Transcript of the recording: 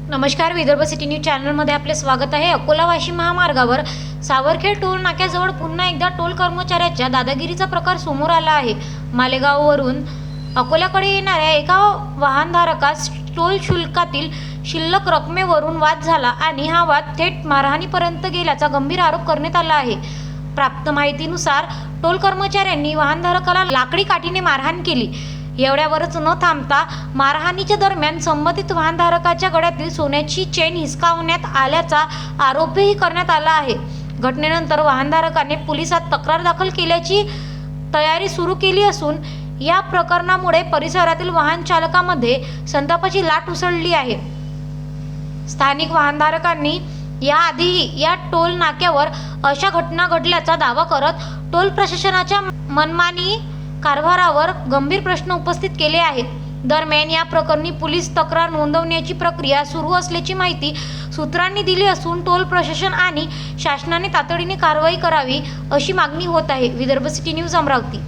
नमस्कार, Vidarbha city news चॅनलमध्ये आपले स्वागत आहे। अकोला वाशिम महामार्गावर सावरखेड टोल नाक्याजवळ पुन्हा एकदा टोल कर्मचाऱ्याच्या दादागिरीचा प्रकार समोर आला आहे। मालेगाववरून अकोल्याकडे येणाऱ्या एका वाहनधारकास टोल शुल्कातील शिल्लक रकमेवरून वाद झाला आणि हा वाद थेट मारहाणीपर्यंत गेल्याचा गंभीर आरोप करण्यात आला आहे। प्राप्त माहितीनुसार टोल कर्मचाऱ्यांनी वाहनधारकाला लाकडी काठीने मारहाण केली। एवढ्यावरच न थांबता मारहाणीच्या दरम्यान संबंधित वाहनधारकाच्या गळ्यातील सोन्याची चेन हिसकावण्यात आल्याचा आरोपही करण्यात आला आहे। घटनेनंतर वाहनधारकाने पोलिसात तक्रार दाखल केल्याची तयारी सुरू केली असून या प्रकरणामुळे परिसरातील वाहन चालकांमध्ये संतापाची लाट उसळली आहे। स्थानिक वाहनधारकांनी याआधीही या टोल नाक्यावर अशा घटना घडल्याचा दावा करत टोल प्रशासनाच्या मनमानी कारभारावर गंभीर प्रश्न उपस्थित केले आहेत। दरम्यान या प्रकरणी पोलीस तक्रार नोंदवण्याची प्रक्रिया सुरू असल्याची माहिती सूत्रांनी दिली असून टोल प्रशासन आणि शासनाने तातडीने कारवाई करावी अशी मागणी होत आहे। Vidarbha city news Amravati.